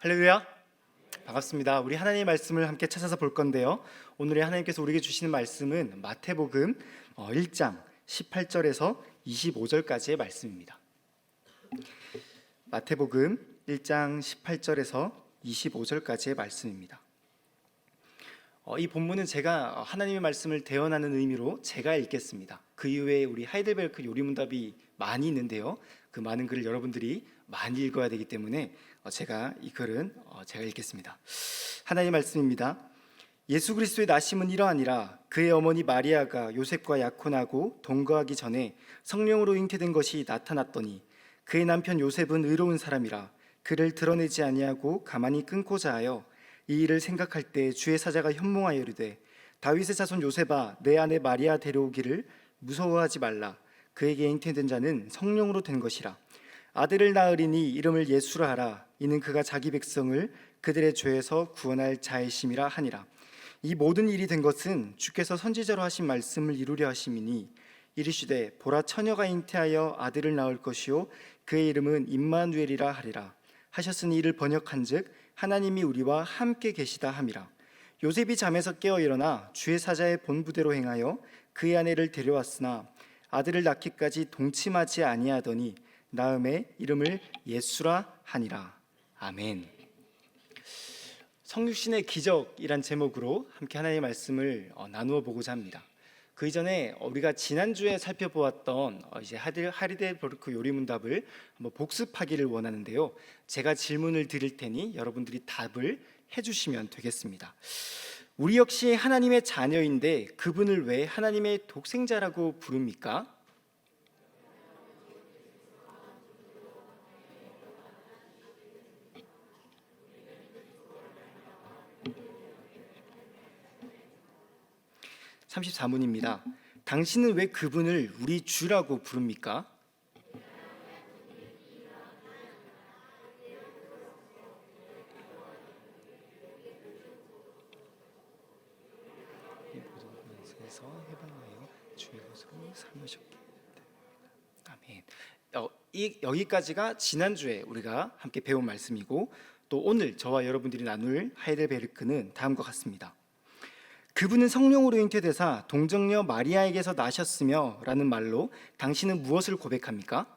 할렐루야, 반갑습니다. 우리 하나님의 말씀을 함께 찾아서 볼 건데요, 오늘의 하나님께서 우리에게 주시는 말씀은 마태복음 1장 18절에서 25절까지의 말씀입니다. 마태복음 1장 18절에서 25절까지의 말씀입니다. 이 본문은 제가 하나님의 말씀을 대언하는 의미로 제가 읽겠습니다. 그 이후에 우리 하이델베르크 요리문답이 많이 있는데요, 그 많은 글을 여러분들이 많이 읽어야 되기 때문에 제가 이 글은 제가 읽겠습니다. 하나님의 말씀입니다. 예수 그리스도의 나심은 이러하니라. 그의 어머니 마리아가 요셉과 약혼하고 동거하기 전에 성령으로 잉태된 것이 나타났더니 그의 남편 요셉은 의로운 사람이라 그를 드러내지 아니하고 가만히 끊고자 하여 이 일을 생각할 때 주의 사자가 현몽하여 이르되 다윗의 자손 요셉아, 내 아내 마리아 데려오기를 무서워하지 말라. 그에게 잉태된 자는 성령으로 된 것이라. 아들을 낳으리니 이름을 예수라 하라. 이는 그가 자기 백성을 그들의 죄에서 구원할 자이심이라 하니라. 이 모든 일이 된 것은 주께서 선지자로 하신 말씀을 이루려 하심이니 이르시되 보라, 처녀가 잉태하여 아들을 낳을 것이요 그의 이름은 임마누엘이라 하리라 하셨으니 이를 번역한즉 하나님이 우리와 함께 계시다 함이라. 요셉이 잠에서 깨어 일어나 주의 사자의 본부대로 행하여 그의 아내를 데려왔으나 아들을 낳기까지 동침하지 아니하더니 낳음에 이름을 예수라 하니라. 아멘. 성육신의 기적이란 제목으로 함께 하나님의 말씀을 나누어 보고자 합니다. 그 이전에 우리가 지난주에 살펴보았던 이제 하이델베르크 요리문답을 한번 복습하기를 원하는데요, 제가 질문을 드릴 테니 여러분들이 답을 해주시면 되겠습니다. 우리 역시 하나님의 자녀인데 그분을 왜 하나님의 독생자라고 부릅니까? (34문입니다) 당신은 왜 그분을 우리 주라고 부릅니까? 모든 것에서 해방하여 주의 것으로 삼으셨기 때문에. 아멘. 여기까지가 지난주에 우리가 함께 배운 말씀이고, 또 오늘 저와 여러분들이 나눌 하이델베르크는 다음과 같습니다. 그분은 성령으로 잉태되사 동정녀 마리아에게서 나셨으며 라는 말로 당신은 무엇을 고백합니까?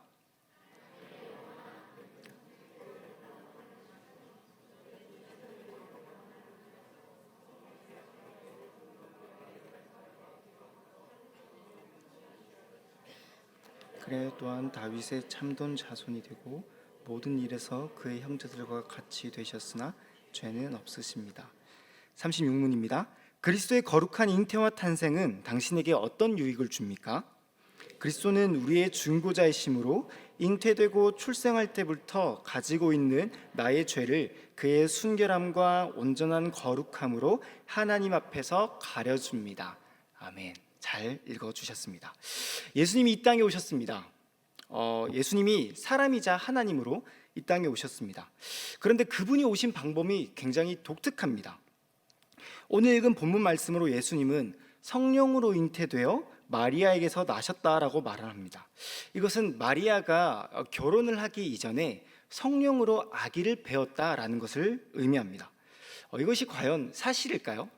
그래 또한 다윗의 참된 자손이 되고 모든 일에서 그의 형제들과 같이 되셨으나 죄는 없으십니다. (36문입니다) 그리스도의 거룩한 잉태와 탄생은 당신에게 어떤 유익을 줍니까? 그리스도는 우리의 중보자이심으로 잉태되고 출생할 때부터 가지고 있는 나의 죄를 그의 순결함과 온전한 거룩함으로 하나님 앞에서 가려줍니다. 아멘. 잘 읽어주셨습니다. 예수님이 이 땅에 오셨습니다. 예수님이 사람이자 하나님으로 이 땅에 오셨습니다. 그런데 그분이 오신 방법이 굉장히 독특합니다. 오늘 읽은 본문 말씀으로 예수님은 성령으로 잉태되어 마리아에게서 나셨다라고 말을 합니다. 이것은 마리아가 결혼을 하기 이전에 성령으로 아기를 배웠다라는 것을 의미합니다. 이것이 과연 사실일까요?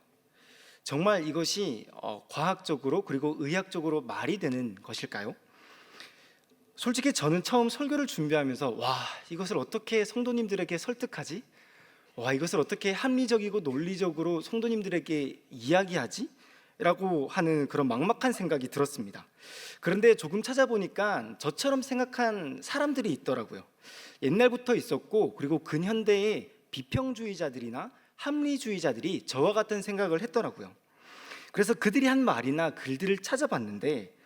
정말 이것이 과학적으로 그리고 의학적으로 말이 되는 것일까요? 솔직히 저는 처음 설교를 준비하면서 이것을 어떻게 성도님들에게 설득하지? 이것을 어떻게 합리적이고 논리적으로 성도님들에게 이야기하지? 라고 하는 그런 막막한 생각이 들었습니다. 그런데 조금 찾아보니까 저처럼 생각한 사람들이 있더라고요. 옛날부터 있었고, 그리고 근현대의 비평주의자들이나 합리주의자들이 저와 같은 생각을 했더라고요. 그래서 그들이 한 말이나 글들을 찾아봤는데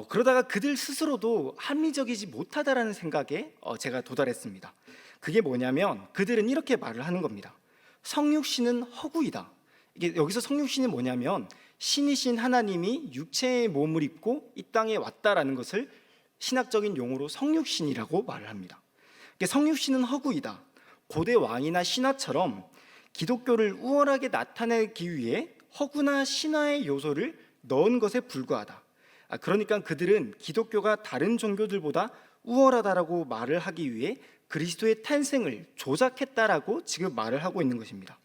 그러다가 그들 스스로도 합리적이지 못하다라는 생각에 제가 도달했습니다. 그게 뭐냐면 그들은 이렇게 말을 하는 겁니다. 성육신은 허구이다. 이게 여기서 성육신이 뭐냐면 신이신 하나님이 육체의 몸을 입고 이 땅에 왔다라는 것을 신학적인 용어로 성육신이라고 말을 합니다. 성육신은 허구이다. 고대 왕이나 신하처럼 기독교를 우월하게 나타내기 위해 허구나 신화의 요소를 넣은 것에 불과하다. 그러니까 그들은 기독교가 다른 종교들보다 우월하다라고 말을 하기 위해 그리스도의 탄생을 조작했다라고 지금 말을 하고 있는 것입니다.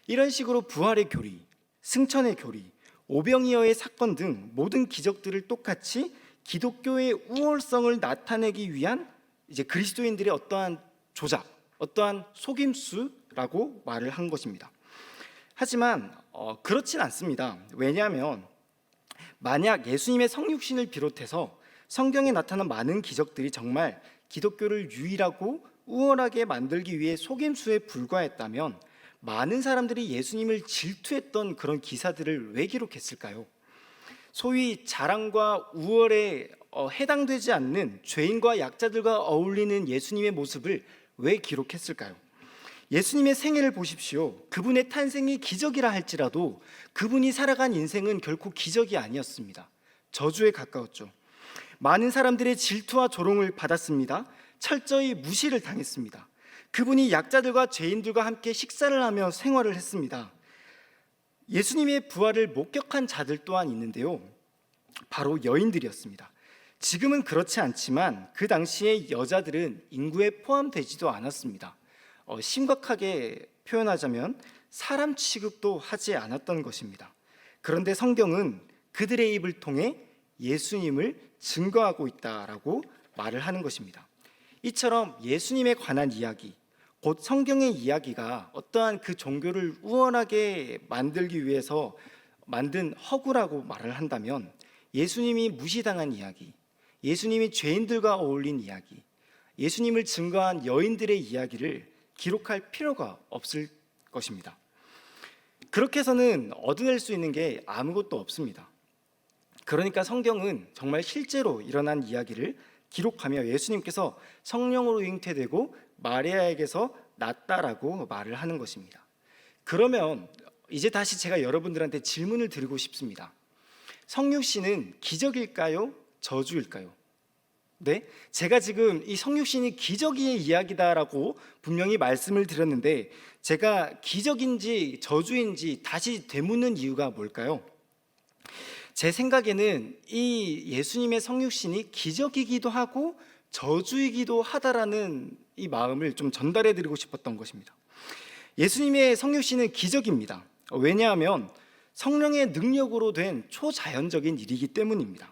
이런 식으로 부활의 교리, 승천의 교리, 오병이어의 사건 등 모든 기적들을 똑같이 기독교의 우월성을 나타내기 위한 이제 그리스도인들의 어떠한 조작, 어떠한 속임수라고 말을 한 것입니다. 하지만 그렇진 않습니다. 왜냐하면 만약 예수님의 성육신을 비롯해서 성경에 나타난 많은 기적들이 정말 기독교를 유일하고 우월하게 만들기 위해 속임수에 불과했다면 많은 사람들이 예수님을 질투했던 그런 기사들을 왜 기록했을까요? 소위 자랑과 우월에 해당되지 않는 죄인과 약자들과 어울리는 예수님의 모습을 왜 기록했을까요? 예수님의 생애를 보십시오. 그분의 탄생이 기적이라 할지라도 그분이 살아간 인생은 결코 기적이 아니었습니다. 저주에 가까웠죠. 많은 사람들의 질투와 조롱을 받았습니다. 철저히 무시를 당했습니다. 그분이 약자들과 죄인들과 함께 식사를 하며 생활을 했습니다. 예수님의 부활을 목격한 자들 또한 있는데요, 바로 여인들이었습니다. 지금은 그렇지 않지만 그 당시에 여자들은 인구에 포함되지도 않았습니다. 심각하게 표현하자면 사람 취급도 하지 않았던 것입니다. 그런데 성경은 그들의 입을 통해 예수님을 증거하고 있다라고 말을 하는 것입니다. 이처럼 예수님에 관한 이야기, 곧 성경의 이야기가 어떠한 그 종교를 우월하게 만들기 위해서 만든 허구라고 말을 한다면, 예수님이 무시당한 이야기, 예수님이 죄인들과 어울린 이야기, 예수님을 증거한 여인들의 이야기를 기록할 필요가 없을 것입니다. 그렇게 해서는 얻어낼 수 있는 게 아무것도 없습니다. 그러니까 성경은 정말 실제로 일어난 이야기를 기록하며 예수님께서 성령으로 잉태되고 마리아에게서 낳았다라고 말을 하는 것입니다. 그러면 이제 다시 제가 여러분들한테 질문을 드리고 싶습니다. 성육신은 기적일까요? 저주일까요? 네, 제가 지금 이 성육신이 기적의 이야기다라고 분명히 말씀을 드렸는데, 제가 기적인지 저주인지 다시 되묻는 이유가 뭘까요? 제 생각에는 이 예수님의 성육신이 기적이기도 하고 저주이기도 하다라는 이 마음을 좀 전달해 드리고 싶었던 것입니다. 예수님의 성육신은 기적입니다. 왜냐하면 성령의 능력으로 된 초자연적인 일이기 때문입니다.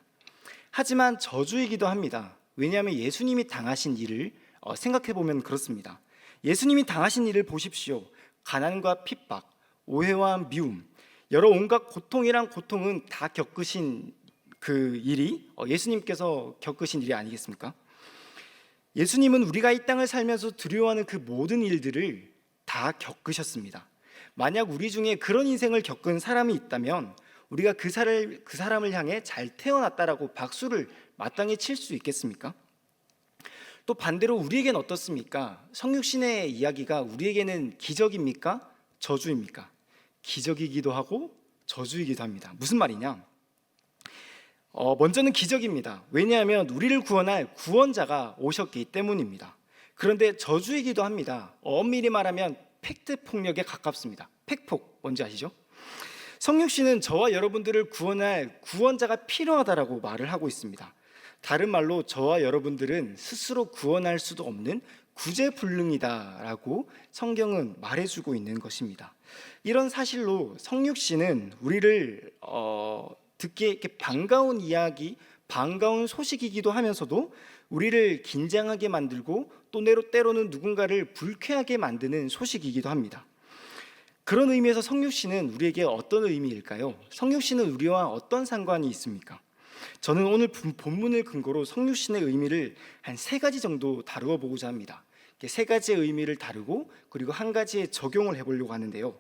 하지만 저주이기도 합니다. 왜냐하면 예수님이 당하신 일을 생각해 보면 그렇습니다. 예수님이 당하신 일을 보십시오. 가난과 핍박, 오해와 미움, 여러 온갖 고통이란 고통은 다 겪으신 그 일이 예수님께서 겪으신 일이 아니겠습니까? 예수님은 우리가 이 땅을 살면서 두려워하는 그 모든 일들을 다 겪으셨습니다. 만약 우리 중에 그런 인생을 겪은 사람이 있다면 우리가 그 사람을 향해 잘 태어났다라고 박수를 마땅히 칠 수 있겠습니까? 또 반대로 우리에겐 어떻습니까? 성육신의 이야기가 우리에게는 기적입니까? 저주입니까? 기적이기도 하고 저주이기도 합니다. 무슨 말이냐? 먼저는 기적입니다. 왜냐하면 우리를 구원할 구원자가 오셨기 때문입니다. 그런데 저주이기도 합니다. 엄밀히 말하면 팩트 폭력에 가깝습니다. 팩폭, 뭔지 아시죠? 성육신은 저와 여러분들을 구원할 구원자가 필요하다라고 말을 하고 있습니다. 다른 말로 저와 여러분들은 스스로 구원할 수도 없는 구제불능이다라고 성경은 말해주고 있는 것입니다. 이런 사실로 성육신은 우리를 듣기에 이렇게 반가운 이야기, 반가운 소식이기도 하면서도 우리를 긴장하게 만들고 또 때로는 누군가를 불쾌하게 만드는 소식이기도 합니다. 그런 의미에서 성육신은 우리에게 어떤 의미일까요? 성육신은 우리와 어떤 상관이 있습니까? 저는 오늘 본문을 근거로 성육신의 의미를 한 3가지 정도 다루어 보고자 합니다. 3가지의 의미를 다루고 그리고 한 가지에 적용을 해보려고 하는데요.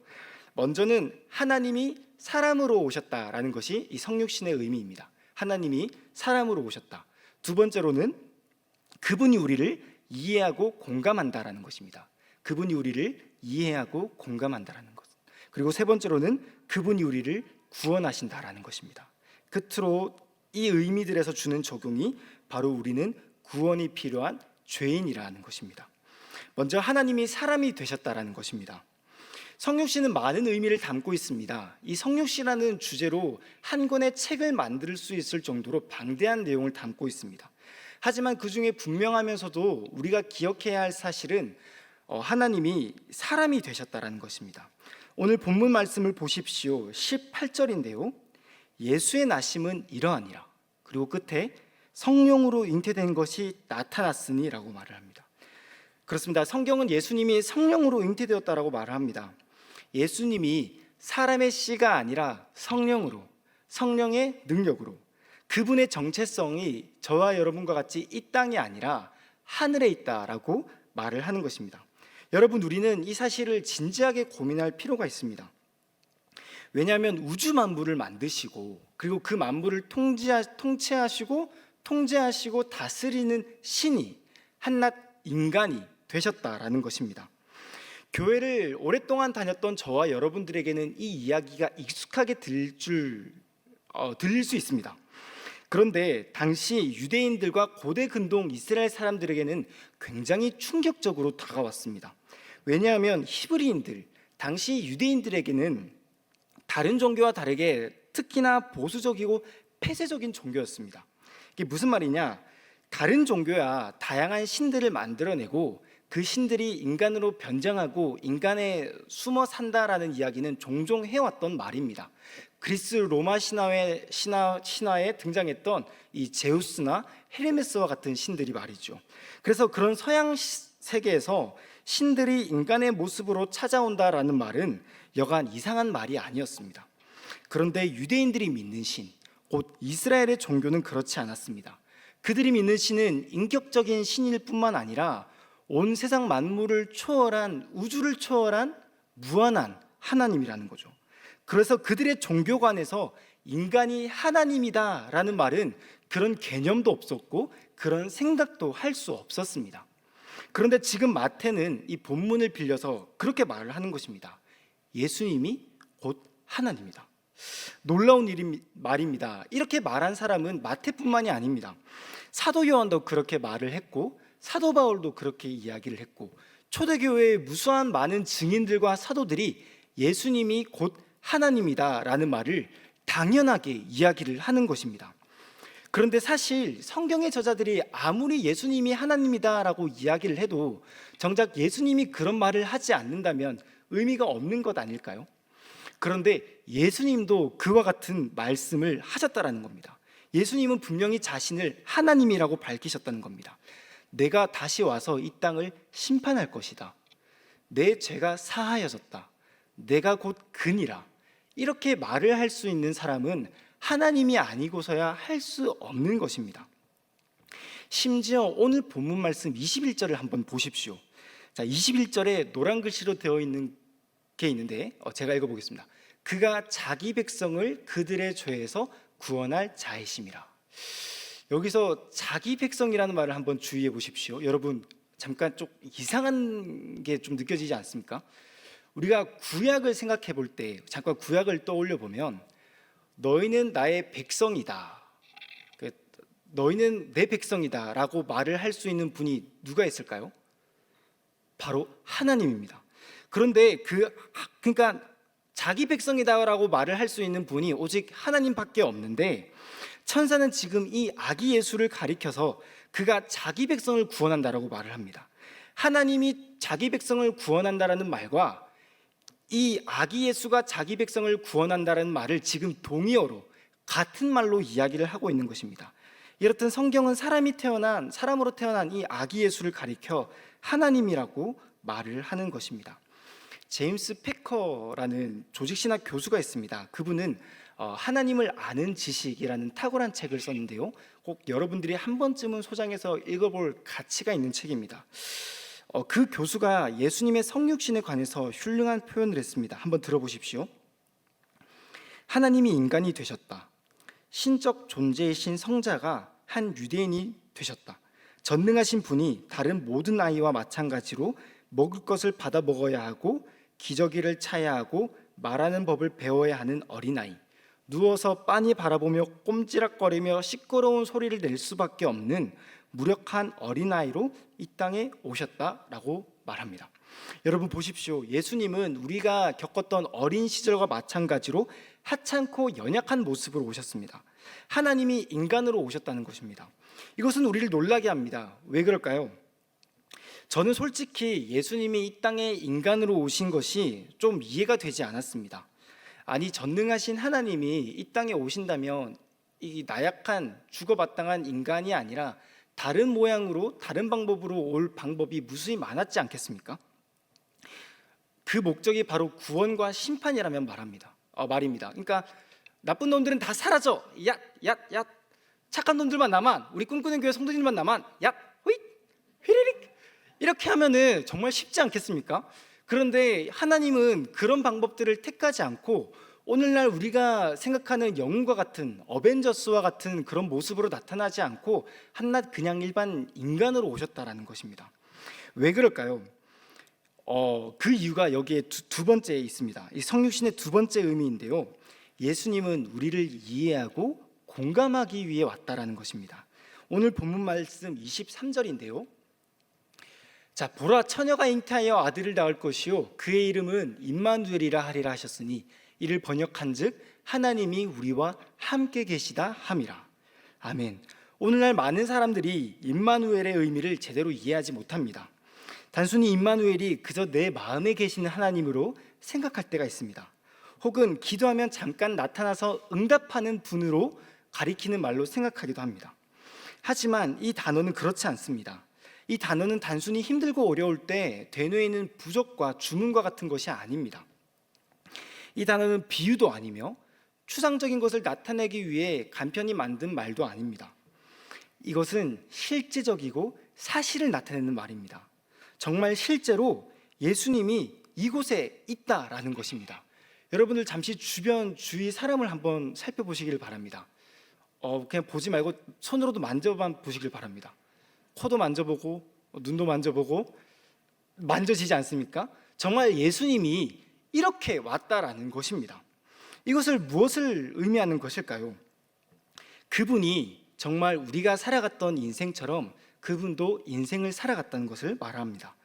먼저는 하나님이 사람으로 오셨다라는 것이 이 성육신의 의미입니다. 하나님이 사람으로 오셨다. 두 번째로는 그분이 우리를 이해하고 공감한다라는 것입니다. 그분이 우리를 이해하고 공감한다라는 것. 그리고 세 번째로는 그분이 우리를 구원하신다라는 것입니다. 끝으로 이 의미들에서 주는 적용이 바로 우리는 구원이 필요한 죄인이라는 것입니다. 먼저 하나님이 사람이 되셨다라는 것입니다. 성육신은 많은 의미를 담고 있습니다. 이 성육신이라는 주제로 한 권의 책을 만들 수 있을 정도로 방대한 내용을 담고 있습니다. 하지만 그 중에 분명하면서도 우리가 기억해야 할 사실은 하나님이 사람이 되셨다라는 것입니다. 오늘 본문 말씀을 보십시오. 18절인데요. 예수의 나심은 이러하니라. 그리고 끝에 성령으로 잉태된 것이 나타났으니 라고 말을 합니다. 그렇습니다. 성경은 예수님이 성령으로 잉태되었다라고 말을 합니다. 예수님이 사람의 씨가 아니라 성령으로, 성령의 능력으로, 그분의 정체성이 저와 여러분과 같이 이 땅이 아니라 하늘에 있다라고 말을 하는 것입니다. 여러분, 우리는 이 사실을 진지하게 고민할 필요가 있습니다. 왜냐하면 우주 만물을 만드시고 그리고 그 만물을 통제하시고 다스리는 신이 한낱 인간이 되셨다라는 것입니다. 교회를 오랫동안 다녔던 저와 여러분들에게는 이 이야기가 익숙하게 들릴 수 있습니다. 그런데 당시 유대인들과 고대 근동 이스라엘 사람들에게는 굉장히 충격적으로 다가왔습니다. 왜냐하면 히브리인들, 당시 유대인들에게는 다른 종교와 다르게 특히나 보수적이고 폐쇄적인 종교였습니다. 이게 무슨 말이냐? 다른 종교야 다양한 신들을 만들어내고 그 신들이 인간으로 변장하고 인간에 숨어 산다라는 이야기는 종종 해왔던 말입니다. 그리스 로마 신화에 등장했던 이 제우스나 헤르메스와 같은 신들이 말이죠. 그래서 그런 서양 세계에서 신들이 인간의 모습으로 찾아온다라는 말은 여간 이상한 말이 아니었습니다. 그런데 유대인들이 믿는 신, 곧 이스라엘의 종교는 그렇지 않았습니다. 그들이 믿는 신은 인격적인 신일 뿐만 아니라 온 세상 만물을 초월한, 우주를 초월한 무한한 하나님이라는 거죠. 그래서 그들의 종교관에서 인간이 하나님이다라는 말은 그런 개념도 없었고 그런 생각도 할 수 없었습니다. 그런데 지금 마태는 이 본문을 빌려서 그렇게 말을 하는 것입니다. 예수님이 곧 하나님이다. 놀라운 말입니다. 이렇게 말한 사람은 마태뿐만이 아닙니다. 사도 요한도 그렇게 말을 했고 사도 바울도 그렇게 이야기를 했고 초대교회의 무수한 많은 증인들과 사도들이 예수님이 곧 하나님이다 라는 말을 당연하게 이야기를 하는 것입니다. 그런데 사실 성경의 저자들이 아무리 예수님이 하나님이다 라고 이야기를 해도 정작 예수님이 그런 말을 하지 않는다면 의미가 없는 것 아닐까요? 그런데 예수님도 그와 같은 말씀을 하셨다라는 겁니다. 예수님은 분명히 자신을 하나님이라고 밝히셨다는 겁니다. 내가 다시 와서 이 땅을 심판할 것이다. 내 죄가 사하여졌다. 내가 곧 그니라. 이렇게 말을 할 수 있는 사람은 하나님이 아니고서야 할 수 없는 것입니다. 심지어 오늘 본문 말씀 21절을 한번 보십시오. 자, 21절에 노란 글씨로 되어 있는 게 있는데 제가 읽어보겠습니다. 그가 자기 백성을 그들의 죄에서 구원할 자이심이라. 여기서 자기 백성이라는 말을 한번 주의해 보십시오. 여러분, 잠깐 좀 이상한 게 좀 느껴지지 않습니까? 우리가 구약을 생각해 볼 때 잠깐 구약을 떠올려 보면 너희는 나의 백성이다, 너희는 내 백성이다 라고 말을 할 수 있는 분이 누가 있을까요? 바로 하나님입니다. 그런데 그러니까 자기 백성이다라고 말을 할 수 있는 분이 오직 하나님밖에 없는데 천사는 지금 이 아기 예수를 가리켜서 그가 자기 백성을 구원한다라고 말을 합니다. 하나님이 자기 백성을 구원한다라는 말과 이 아기 예수가 자기 백성을 구원한다라는 말을 지금 동의어로 같은 말로 이야기를 하고 있는 것입니다. 이렇듯 성경은 사람으로 태어난 이 아기 예수를 가리켜 하나님이라고 말을 하는 것입니다. 제임스 패커라는 조직신학 교수가 있습니다. 그분은 하나님을 아는 지식이라는 탁월한 책을 썼는데요, 꼭 여러분들이 한 번쯤은 소장해서 읽어볼 가치가 있는 책입니다. 그 교수가 예수님의 성육신에 관해서 훌륭한 표현을 했습니다. 한번 들어보십시오. 하나님이 인간이 되셨다. 신적 존재이신 성자가 한 유대인이 되셨다. 전능하신 분이 다른 모든 아이와 마찬가지로 먹을 것을 받아 먹어야 하고 기저귀를 차야 하고 말하는 법을 배워야 하는 어린아이, 누워서 빤히 바라보며 꼼지락거리며 시끄러운 소리를 낼 수밖에 없는 무력한 어린아이로 이 땅에 오셨다라고 말합니다. 여러분 보십시오. 예수님은 우리가 겪었던 어린 시절과 마찬가지로 하찮고 연약한 모습으로 오셨습니다. 하나님이 인간으로 오셨다는 것입니다. 이것은 우리를 놀라게 합니다. 왜 그럴까요? 저는 솔직히 예수님이 이 땅에 인간으로 오신 것이 좀 이해가 되지 않았습니다. 아니, 전능하신 하나님이 이 땅에 오신다면 이 나약한 죽어마땅한 인간이 아니라 다른 모양으로 다른 방법으로 올 방법이 무수히 많았지 않겠습니까? 그 목적이 바로 구원과 심판이라면 말입니다. 그러니까 나쁜 놈들은 다 사라져, 얏. 착한 놈들만 남아, 우리 꿈꾸는 교회 성도님만 남아, 얏, 휘, 휘리릭. 이렇게 하면은 정말 쉽지 않겠습니까? 그런데 하나님은 그런 방법들을 택하지 않고 오늘날 우리가 생각하는 영웅과 같은 어벤져스와 같은 그런 모습으로 나타나지 않고 한낱 그냥 일반 인간으로 오셨다라는 것입니다. 왜 그럴까요? 그 이유가 여기에 두 번째에 있습니다. 이 성육신의 두 번째 의미인데요, 예수님은 우리를 이해하고 공감하기 위해 왔다라는 것입니다. 오늘 본문 말씀 23절인데요, 자, 보라, 처녀가 잉태하여 아들을 낳을 것이요 그의 이름은 임마누엘이라 하리라 하셨으니 이를 번역한즉 하나님이 우리와 함께 계시다 함이라. 아멘. 오늘날 많은 사람들이 임마누엘의 의미를 제대로 이해하지 못합니다. 단순히 임마누엘이 그저 내 마음에 계시는 하나님으로 생각할 때가 있습니다. 혹은 기도하면 잠깐 나타나서 응답하는 분으로 가리키는 말로 생각하기도 합니다. 하지만 이 단어는 그렇지 않습니다. 이 단어는 단순히 힘들고 어려울 때 되뇌 있는 부적과 주문과 같은 것이 아닙니다. 이 단어는 비유도 아니며 추상적인 것을 나타내기 위해 간편히 만든 말도 아닙니다. 이것은 실제적이고 사실을 나타내는 말입니다. 정말 실제로 예수님이 이곳에 있다라는 것입니다. 여러분들 잠시 주위 사람을 한번 살펴보시길 바랍니다. 그냥 보지 말고 손으로도 만져봐 보시길 바랍니다. 코도 만져보고 눈도 만져보고 만져지지 않습니까? 정말 예수님이 이렇게 왔다라는 것입니다. 이것을 무엇을 의미하는 것일까요? 그분이 정말 우리가 살아갔던 인생처럼 그분도 인생을 살아갔다는 것을 말합니다.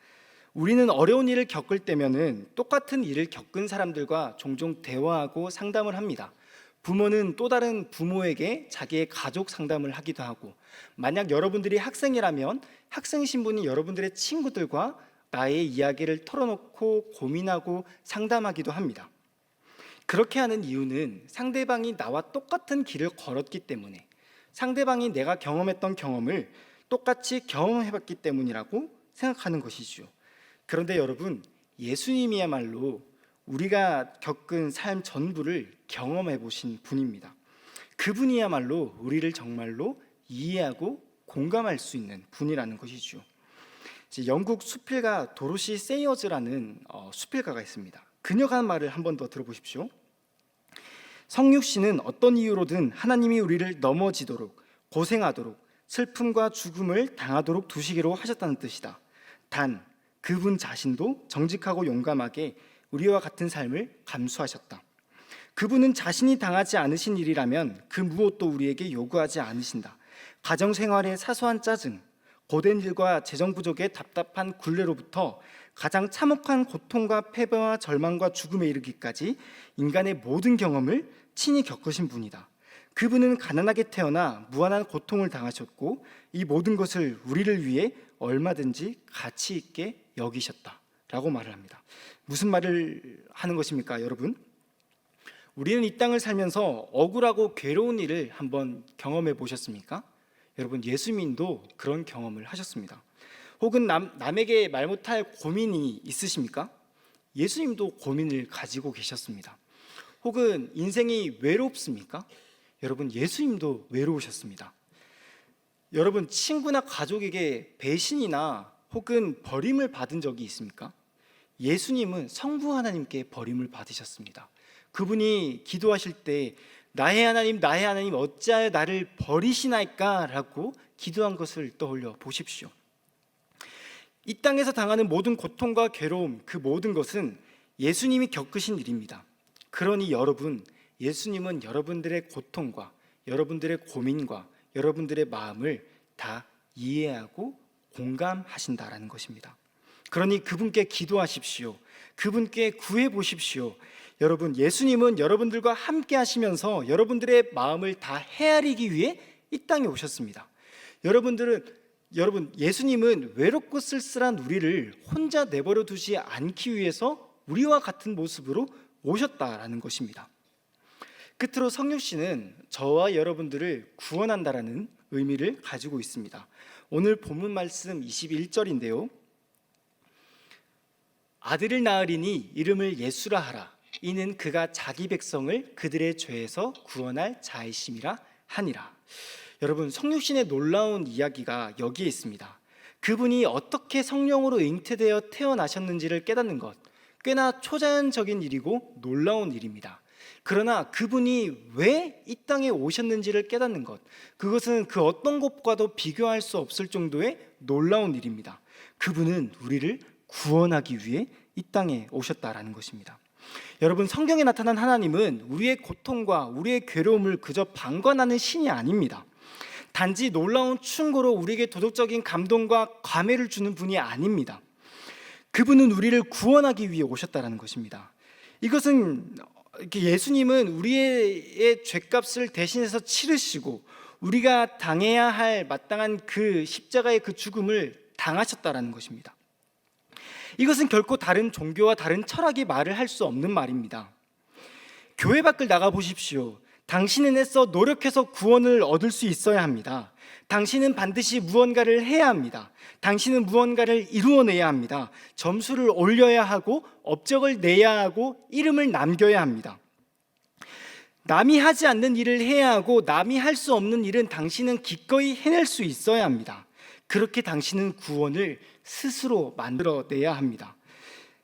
우리는 어려운 일을 겪을 때면은 똑같은 일을 겪은 사람들과 종종 대화하고 상담을 합니다. 부모는 또 다른 부모에게 자기의 가족 상담을 하기도 하고, 만약 여러분들이 학생이라면 학생 신분이 여러분들의 친구들과 나의 이야기를 털어놓고 고민하고 상담하기도 합니다. 그렇게 하는 이유는 상대방이 나와 똑같은 길을 걸었기 때문에, 상대방이 내가 경험했던 경험을 똑같이 경험해봤기 때문이라고 생각하는 것이죠. 그런데 여러분, 예수님이야말로 우리가 겪은 삶 전부를 경험해 보신 분입니다. 그분이야말로 우리를 정말로 이해하고 공감할 수 있는 분이라는 것이죠. 영국 수필가 도로시 세이어즈라는 수필가가 있습니다. 그녀가 한 말을 한 번 더 들어보십시오. 성육신은 어떤 이유로든 하나님이 우리를 넘어지도록, 고생하도록, 슬픔과 죽음을 당하도록 두시기로 하셨다는 뜻이다. 단 그분 자신도 정직하고 용감하게 우리와 같은 삶을 감수하셨다. 그분은 자신이 당하지 않으신 일이라면 그 무엇도 우리에게 요구하지 않으신다. 가정생활의 사소한 짜증, 고된 일과 재정 부족의 답답한 굴레로부터 가장 참혹한 고통과 패배와 절망과 죽음에 이르기까지 인간의 모든 경험을 친히 겪으신 분이다. 그분은 가난하게 태어나 무한한 고통을 당하셨고 이 모든 것을 우리를 위해 얼마든지 가치 있게 여기셨다 라고 말을 합니다. 무슨 말을 하는 것입니까, 여러분? 우리는 이 땅을 살면서 억울하고 괴로운 일을 한번 경험해 보셨습니까? 여러분, 예수님도 그런 경험을 하셨습니다. 혹은 남에게 말 못할 고민이 있으십니까? 예수님도 고민을 가지고 계셨습니다. 혹은 인생이 외롭습니까? 여러분, 예수님도 외로우셨습니다. 여러분, 친구나 가족에게 배신이나 혹은 버림을 받은 적이 있습니까? 예수님은 성부 하나님께 버림을 받으셨습니다. 그분이 기도하실 때 나의 하나님 어찌하여 나를 버리시나이까 라고 기도한 것을 떠올려 보십시오. 이 땅에서 당하는 모든 고통과 괴로움, 그 모든 것은 예수님이 겪으신 일입니다. 그러니 여러분, 예수님은 여러분들의 고통과 여러분들의 고민과 여러분들의 마음을 다 이해하고 공감하신다라는 것입니다. 그러니 그분께 기도하십시오. 그분께 구해 보십시오. 여러분, 예수님은 여러분들과 함께 하시면서 여러분들의 마음을 다 헤아리기 위해 이 땅에 오셨습니다. 여러분, 예수님은 외롭고 쓸쓸한 우리를 혼자 내버려 두지 않기 위해서 우리와 같은 모습으로 오셨다라는 것입니다. 끝으로 성육신은 저와 여러분들을 구원한다라는 의미를 가지고 있습니다. 오늘 본문 말씀 21절인데요. 아들을 낳으리니 이름을 예수라 하라. 이는 그가 자기 백성을 그들의 죄에서 구원할 자이심이라 하니라. 여러분, 성육신의 놀라운 이야기가 여기에 있습니다. 그분이 어떻게 성령으로 잉태되어 태어나셨는지를 깨닫는 것, 꽤나 초자연적인 일이고 놀라운 일입니다. 그러나 그분이 왜 이 땅에 오셨는지를 깨닫는 것, 그것은 그 어떤 것과도 비교할 수 없을 정도의 놀라운 일입니다. 그분은 우리를 구원하기 위해 이 땅에 오셨다라는 것입니다. 여러분, 성경에 나타난 하나님은 우리의 고통과 우리의 괴로움을 그저 방관하는 신이 아닙니다. 단지 놀라운 충고로 우리에게 도덕적인 감동과 감회를 주는 분이 아닙니다. 그분은 우리를 구원하기 위해 오셨다라는 것입니다. 이것은 예수님은 우리의 죄값을 대신해서 치르시고 우리가 당해야 할 마땅한 그 십자가의 그 죽음을 당하셨다라는 것입니다. 이것은 결코 다른 종교와 다른 철학이 말을 할 수 없는 말입니다. 교회 밖을 나가 보십시오. 당신은 애써 노력해서 구원을 얻을 수 있어야 합니다. 당신은 반드시 무언가를 해야 합니다. 당신은 무언가를 이루어내야 합니다. 점수를 올려야 하고 업적을 내야 하고 이름을 남겨야 합니다. 남이 하지 않는 일을 해야 하고 남이 할 수 없는 일은 당신은 기꺼이 해낼 수 있어야 합니다. 그렇게 당신은 구원을 스스로 만들어내야 합니다.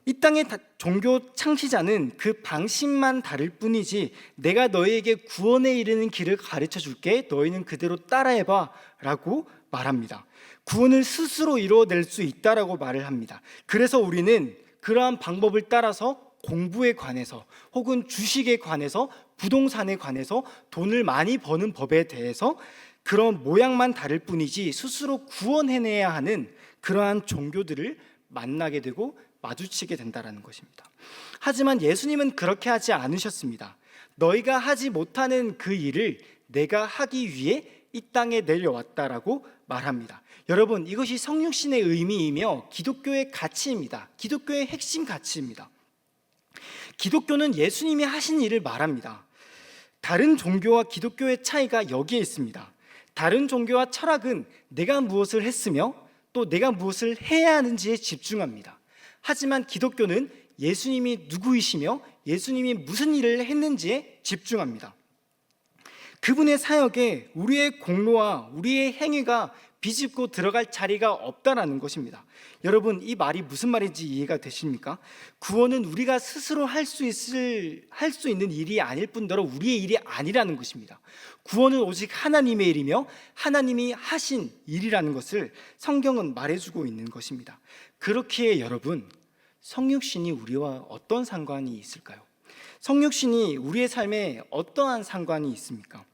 이 땅의 종교 창시자는 그 방식만 다를 뿐이지 내가 너희에게 구원에 이르는 길을 가르쳐 줄게, 너희는 그대로 따라해봐 라고 말합니다. 구원을 스스로 이루어낼 수 있다라고 말을 합니다. 그래서 우리는 그러한 방법을 따라서 공부에 관해서 혹은 주식에 관해서 부동산에 관해서 돈을 많이 버는 법에 대해서 그런 모양만 다를 뿐이지 스스로 구원해내야 하는 그러한 종교들을 만나게 되고 마주치게 된다는 것입니다. 하지만 예수님은 그렇게 하지 않으셨습니다. 너희가 하지 못하는 그 일을 내가 하기 위해 이 땅에 내려왔다라고 말합니다. 여러분, 이것이 성육신의 의미이며 기독교의 가치입니다. 기독교의 핵심 가치입니다. 기독교는 예수님이 하신 일을 말합니다. 다른 종교와 기독교의 차이가 여기에 있습니다. 다른 종교와 철학은 내가 무엇을 했으며 또 내가 무엇을 해야 하는지에 집중합니다. 하지만 기독교는 예수님이 누구이시며 예수님이 무슨 일을 했는지에 집중합니다. 그분의 사역에 우리의 공로와 우리의 행위가 비집고 들어갈 자리가 없다라는 것입니다. 여러분, 이 말이 무슨 말인지 이해가 되십니까? 구원은 우리가 스스로 할 수 있는 일이 아닐 뿐더러 우리의 일이 아니라는 것입니다. 구원은 오직 하나님의 일이며 하나님이 하신 일이라는 것을 성경은 말해주고 있는 것입니다. 그렇기에 여러분, 성육신이 우리와 어떤 상관이 있을까요? 성육신이 우리의 삶에 어떠한 상관이 있습니까?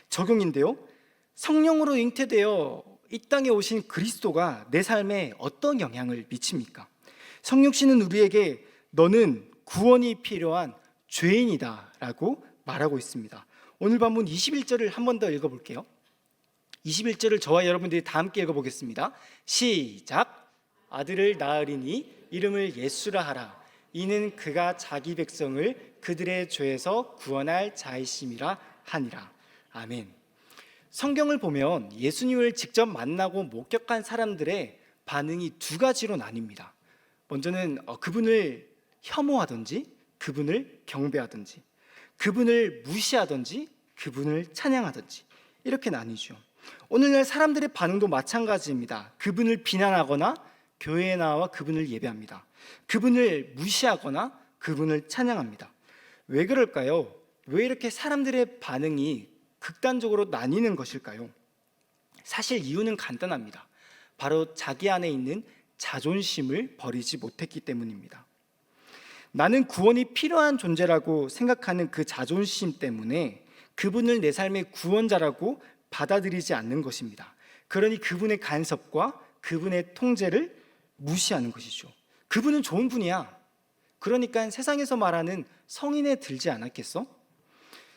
적용인데요. 성령으로 잉태되어 이 땅에 오신 그리스도가 내 삶에 어떤 영향을 미칩니까? 성육신은 우리에게 너는 구원이 필요한 죄인이다 라고 말하고 있습니다. 오늘 본문 21절을 한 번 더 읽어볼게요. 21절을 저와 여러분들이 다 함께 읽어보겠습니다. 시작. 아들을 낳으리니 이름을 예수라 하라. 이는 그가 자기 백성을 그들의 죄에서 구원할 자이심이라 하니라. 아멘. 성경을 보면 예수님을 직접 만나고 목격한 사람들의 반응이 두 가지로 나뉩니다. 먼저는 그분을 혐오하든지 그분을 경배하든지, 그분을 무시하든지 그분을 찬양하든지, 이렇게 나뉘죠. 오늘날 사람들의 반응도 마찬가지입니다. 그분을 비난하거나 교회에 나와 그분을 예배합니다. 그분을 무시하거나 그분을 찬양합니다. 왜 그럴까요? 왜 이렇게 사람들의 반응이 극단적으로 나뉘는 것일까요? 사실 이유는 간단합니다. 바로 자기 안에 있는 자존심을 버리지 못했기 때문입니다. 나는 구원이 필요한 존재라고 생각하는 그 자존심 때문에 그분을 내 삶의 구원자라고 받아들이지 않는 것입니다. 그러니 그분의 간섭과 그분의 통제를 무시하는 것이죠. 그분은 좋은 분이야. 그러니까 세상에서 말하는 성인에 들지 않았겠어?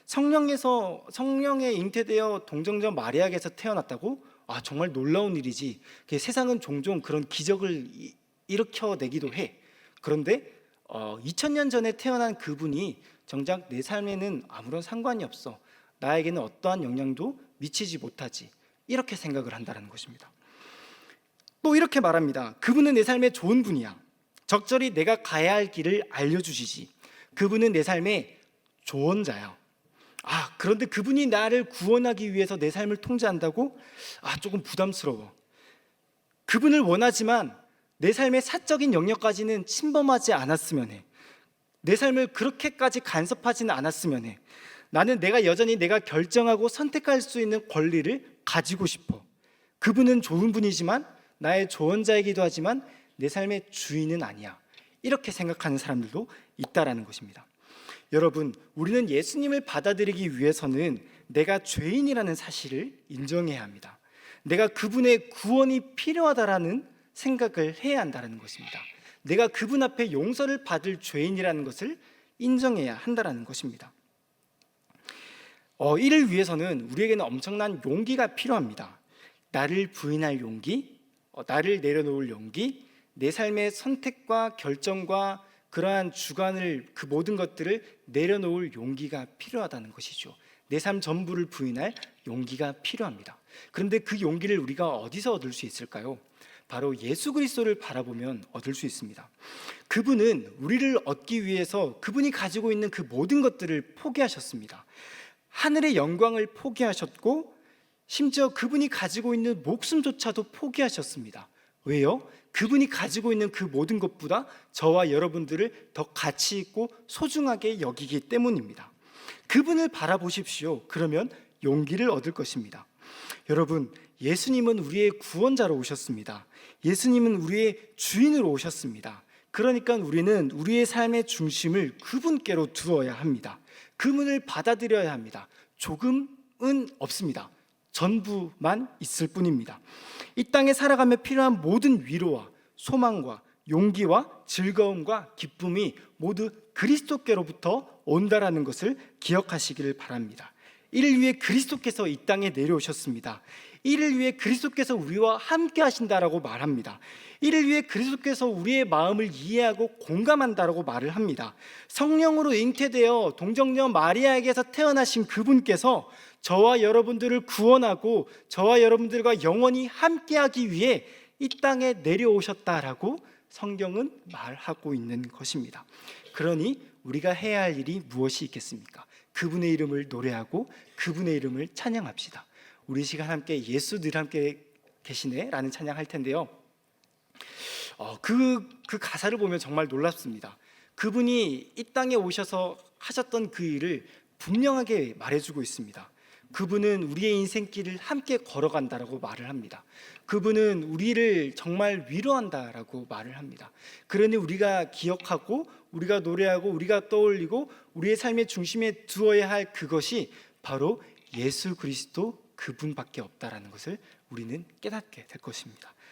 성령에 잉태되어 동정녀 마리아에게서 태어났다고? 정말 놀라운 일이지. 세상은 종종 그런 기적을 일으켜내기도 해. 그런데 2000년 전에 태어난 그분이 정작 내 삶에는 아무런 상관이 없어. 나에게는 어떠한 영향도 미치지 못하지. 이렇게 생각을 한다는 것입니다. 또 이렇게 말합니다. 그분은 내 삶에 좋은 분이야. 적절히 내가 가야 할 길을 알려주시지. 그분은 내 삶의 조언자야. 그런데 그분이 나를 구원하기 위해서 내 삶을 통제한다고? 조금 부담스러워. 그분을 원하지만 내 삶의 사적인 영역까지는 침범하지 않았으면 해. 내 삶을 그렇게까지 간섭하지는 않았으면 해. 나는 여전히 내가 결정하고 선택할 수 있는 권리를 가지고 싶어. 그분은 좋은 분이지만 나의 조언자이기도 하지만 내 삶의 주인은 아니야. 이렇게 생각하는 사람들도 있다라는 것입니다. 여러분, 우리는 예수님을 받아들이기 위해서는 내가 죄인이라는 사실을 인정해야 합니다. 내가 그분의 구원이 필요하다라는 생각을 해야 한다는 것입니다. 내가 그분 앞에 용서를 받을 죄인이라는 것을 인정해야 한다는 것입니다. 이를 위해서는 우리에게는 엄청난 용기가 필요합니다. 나를 부인할 용기, 나를 내려놓을 용기, 내 삶의 선택과 결정과 그러한 주관을, 그 모든 것들을 내려놓을 용기가 필요하다는 것이죠. 내 삶 전부를 부인할 용기가 필요합니다. 그런데 그 용기를 우리가 어디서 얻을 수 있을까요? 바로 예수 그리스도를 바라보면 얻을 수 있습니다. 그분은 우리를 얻기 위해서 그분이 가지고 있는 그 모든 것들을 포기하셨습니다. 하늘의 영광을 포기하셨고 심지어 그분이 가지고 있는 목숨조차도 포기하셨습니다. 왜요? 그분이 가지고 있는 그 모든 것보다 저와 여러분들을 더 가치 있고 소중하게 여기기 때문입니다. 그분을 바라보십시오. 그러면 용기를 얻을 것입니다. 여러분, 예수님은 우리의 구원자로 오셨습니다. 예수님은 우리의 주인으로 오셨습니다. 그러니까 우리는 우리의 삶의 중심을 그분께로 두어야 합니다. 그분을 받아들여야 합니다. 조금은 없습니다. 전부만 있을 뿐입니다. 이 땅에 살아가며 필요한 모든 위로와 소망과 용기와 즐거움과 기쁨이 모두 그리스도께로부터 온다라는 것을 기억하시기를 바랍니다. 이를 위해 그리스도께서 이 땅에 내려오셨습니다. 이를 위해 그리스도께서 우리와 함께 하신다라고 말합니다. 이를 위해 그리스도께서 우리의 마음을 이해하고 공감한다라고 말을 합니다. 성령으로 잉태되어 동정녀 마리아에게서 태어나신 그분께서 저와 여러분들을 구원하고 저와 여러분들과 영원히 함께하기 위해 이 땅에 내려오셨다라고 성경은 말하고 있는 것입니다. 그러니 우리가 해야 할 일이 무엇이 있겠습니까? 그분의 이름을 노래하고 그분의 이름을 찬양합시다. 우리 시간 함께 예수 늘 함께 계시네 라는 찬양할 텐데요. 그 가사를 보면 정말 놀랍습니다. 그분이 이 땅에 오셔서 하셨던 그 일을 분명하게 말해주고 있습니다. 그분은 우리의 인생길을 함께 걸어간다라고 말을 합니다. 그분은 우리를 정말 위로한다라고 말을 합니다. 그러니 우리가 기억하고 우리가 노래하고 우리가 떠올리고 우리의 삶의 중심에 두어야 할 그것이 바로 예수 그리스도 그분밖에 없다라는 것을 우리는 깨닫게 될 것입니다.